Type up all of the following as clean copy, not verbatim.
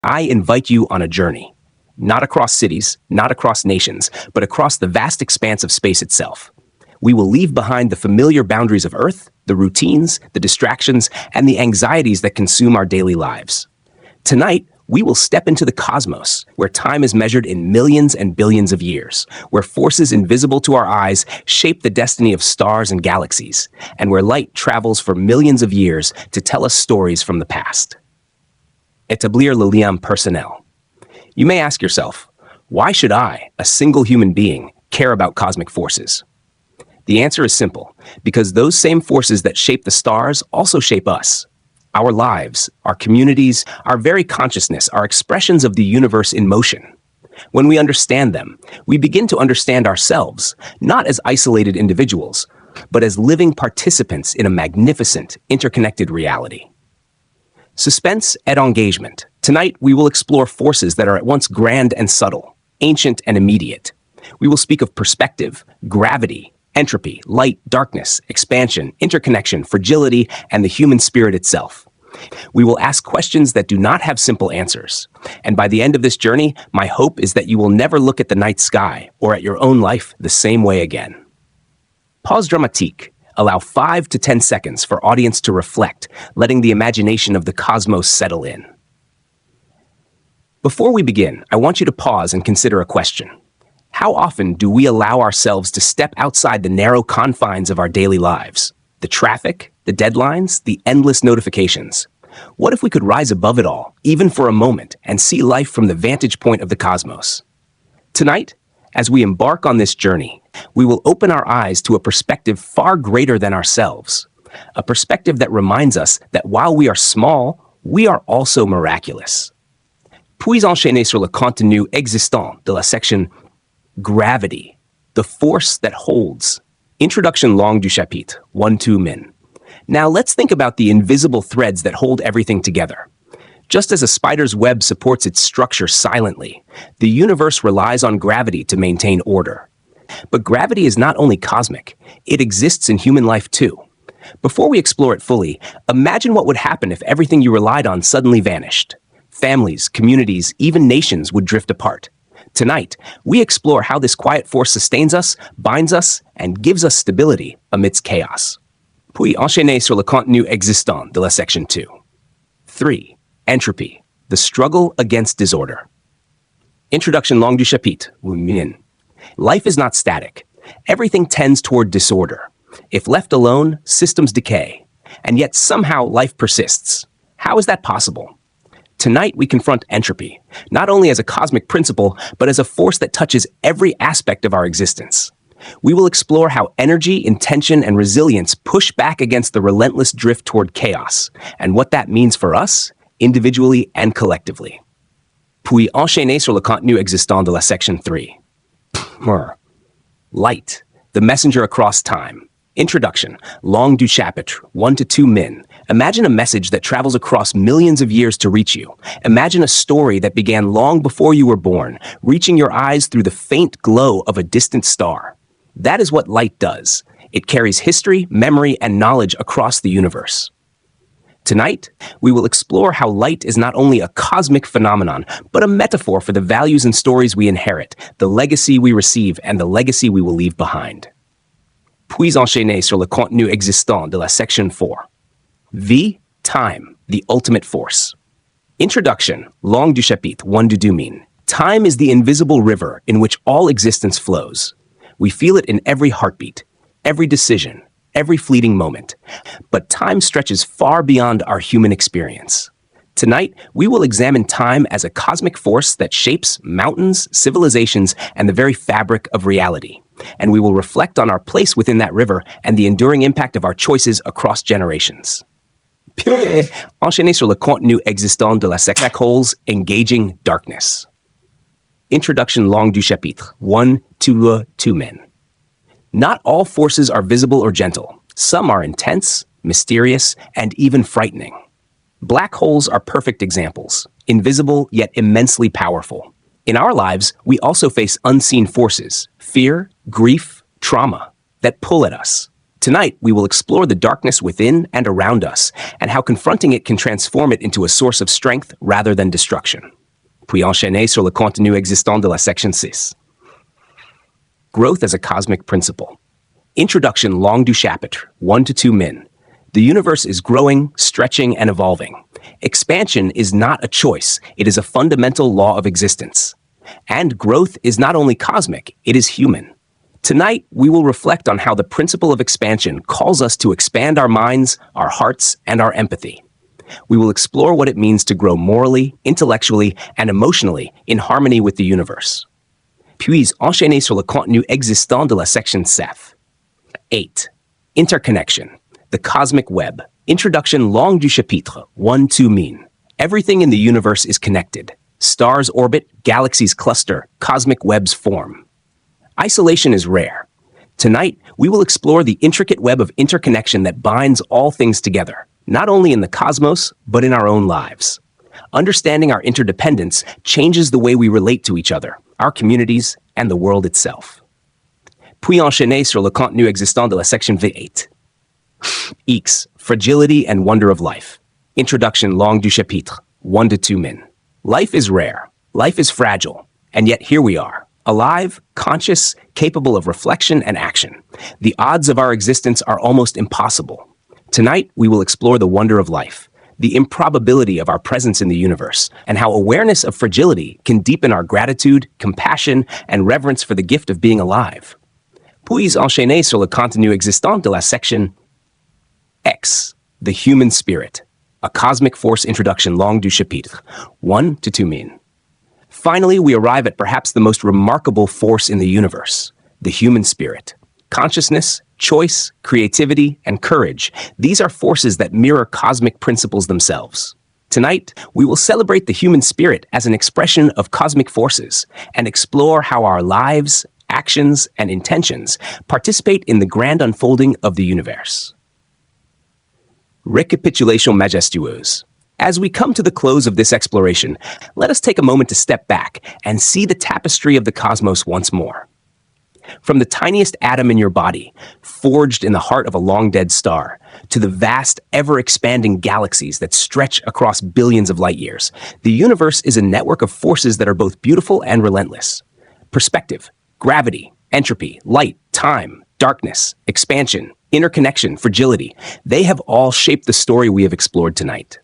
I invite you on a journey, not across cities, not across nations, but across the vast expanse of space itself. We will leave behind the familiar boundaries of Earth, the routines, the distractions, and the anxieties that consume our daily lives. Tonight, we will step into the cosmos, where time is measured in millions and billions of years, where forces invisible to our eyes shape the destiny of stars and galaxies, and where light travels for millions of years to tell us stories from the past. Établir le lien personnel. You may ask yourself, why should I, a single human being, care about cosmic forces? The answer is simple, because those same forces that shape the stars also shape us. Our lives, our communities, our very consciousness are expressions of the universe in motion. When we understand them, we begin to understand ourselves, not as isolated individuals, but as living participants in a magnificent, interconnected reality. Suspense et engagement. Tonight, we will explore forces that are at once grand and subtle, ancient and immediate. We will speak of perspective, gravity, entropy, light, darkness, expansion, interconnection, fragility, and the human spirit itself. We will ask questions that do not have simple answers. And by the end of this journey, my hope is that you will never look at the night sky or at your own life the same way again. Pause dramatique. Allow 5 to 10 seconds for audience to reflect, letting the imagination of the cosmos settle in. Before we begin, I want you to pause and consider a question. How often do we allow ourselves to step outside the narrow confines of our daily lives? The traffic, the deadlines, the endless notifications. What if we could rise above it all, even for a moment, and see life from the vantage point of the cosmos? Tonight, as we embark on this journey, we will open our eyes to a perspective far greater than ourselves, a perspective that reminds us that while we are small, we are also miraculous. Puis enchaîner sur le contenu existant de la section Gravity, the force that holds. Introduction langue du chapitre, 1-2 min. Now let's think about the invisible threads that hold everything together. Just as a spider's web supports its structure silently, the universe relies on gravity to maintain order. But gravity is not only cosmic, it exists in human life too. Before we explore it fully, imagine what would happen if everything you relied on suddenly vanished. Families, communities, even nations would drift apart. Tonight, we explore how this quiet force sustains us, binds us, and gives us stability amidst chaos. Puis enchaîner sur le contenu existant de la section 2. 3. Entropy, the struggle against disorder. Introduction langue du chapitre, min. Life is not static. Everything tends toward disorder. If left alone, systems decay. And yet somehow life persists. How is that possible? Tonight we confront entropy, not only as a cosmic principle, but as a force that touches every aspect of our existence. We will explore how energy, intention, and resilience push back against the relentless drift toward chaos, and what that means for us, individually and collectively. Puis enchaîner sur le contenu existant de la section 3. Light, the messenger across time. Introduction, langue du chapitre, 1-2 min. Imagine a message that travels across millions of years to reach you. Imagine a story that began long before you were born, reaching your eyes through the faint glow of a distant star. That is what light does. It carries history, memory, and knowledge across the universe. Tonight, we will explore how light is not only a cosmic phenomenon, but a metaphor for the values and stories we inherit, the legacy we receive, and the legacy we will leave behind. Puis enchaîner sur le contenu existant de la section 4. V. Time, the ultimate force. Introduction, langue du chapitre, 1-2 min. Time is the invisible river in which all existence flows. We feel it in every heartbeat, every decision, every fleeting moment. But time stretches far beyond our human experience. Tonight, we will examine time as a cosmic force that shapes mountains, civilizations, and the very fabric of reality. And we will reflect on our place within that river and the enduring impact of our choices across generations. Enchaîner sur le contenu existant de la section Black Holes, Engaging Darkness. Introduction langue du chapitre, 1-2 min. Not all forces are visible or gentle. Some are intense, mysterious, and even frightening. Black holes are perfect examples, invisible yet immensely powerful. In our lives, we also face unseen forces, fear, grief, trauma, that pull at us. Tonight, we will explore the darkness within and around us, and how confronting it can transform it into a source of strength rather than destruction. Puis enchaîner sur le contenu existant de la section 6. Growth as a cosmic principle. Introduction Langue du chapitre 1 to 2 min. The universe is growing, stretching, and evolving. Expansion is not a choice, it is a fundamental law of existence. And growth is not only cosmic, it is human. Tonight, we will reflect on how the principle of expansion calls us to expand our minds, our hearts, and our empathy. We will explore what it means to grow morally, intellectually, and emotionally in harmony with the universe. Puis enchaîner sur le contenu existant de la section 7. 8. Interconnection. The cosmic web. Introduction Langue du chapitre 1-2 min. Everything in the universe is connected. Stars orbit, galaxies cluster, cosmic webs form. Isolation is rare. Tonight, we will explore the intricate web of interconnection that binds all things together, not only in the cosmos, but in our own lives. Understanding our interdependence changes the way we relate to each other, our communities, and the world itself. Puis enchaîner sur le contenu existant de la section 8. X. Fragility and wonder of life. Introduction Langue du chapitre 1 to 2 min. Life is rare. Life is fragile. And yet here we are. Alive, conscious, capable of reflection and action. The odds of our existence are almost impossible. Tonight, we will explore the wonder of life, the improbability of our presence in the universe, and how awareness of fragility can deepen our gratitude, compassion, and reverence for the gift of being alive. Puis enchaîner sur le contenu existant de la section X, the human spirit, a cosmic force introduction Langue du chapitre 1 to 2 min. Finally, we arrive at perhaps the most remarkable force in the universe, the human spirit. Consciousness, choice, creativity, and courage, these are forces that mirror cosmic principles themselves. Tonight, we will celebrate the human spirit as an expression of cosmic forces and explore how our lives, actions, and intentions participate in the grand unfolding of the universe. Récapitulation majestueuse. As we come to the close of this exploration, let us take a moment to step back and see the tapestry of the cosmos once more. From the tiniest atom in your body, forged in the heart of a long-dead star, to the vast, ever-expanding galaxies that stretch across billions of light years, the universe is a network of forces that are both beautiful and relentless. Perspective, gravity, entropy, light, time, darkness, expansion, interconnection, fragility, they have all shaped the story we have explored tonight.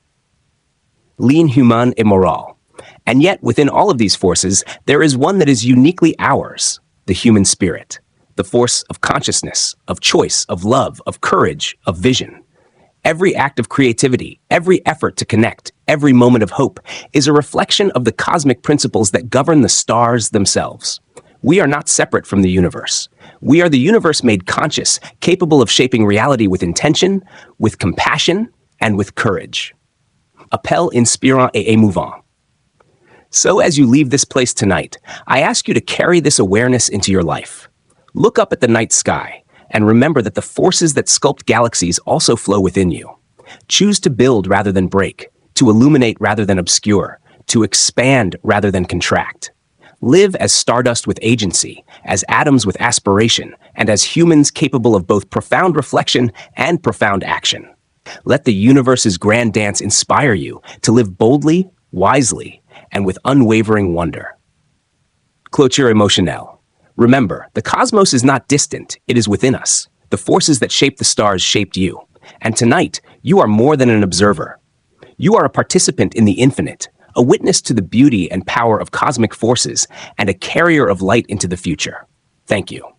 L'inhumain et moral. And yet, within all of these forces, there is one that is uniquely ours, the human spirit, the force of consciousness, of choice, of love, of courage, of vision. Every act of creativity, every effort to connect, every moment of hope is a reflection of the cosmic principles that govern the stars themselves. We are not separate from the universe. We are the universe made conscious, capable of shaping reality with intention, with compassion, and with courage. Appel inspirant et émouvant. So as you leave this place tonight, I ask you to carry this awareness into your life. Look up at the night sky and remember that the forces that sculpt galaxies also flow within you. Choose to build rather than break, to illuminate rather than obscure, to expand rather than contract. Live as stardust with agency, as atoms with aspiration, and as humans capable of both profound reflection and profound action. Let the universe's grand dance inspire you to live boldly, wisely, and with unwavering wonder. Clôture émotionnelle. Remember, the cosmos is not distant, it is within us. The forces that shape the stars shaped you. And tonight, you are more than an observer. You are a participant in the infinite, a witness to the beauty and power of cosmic forces, and a carrier of light into the future. Thank you.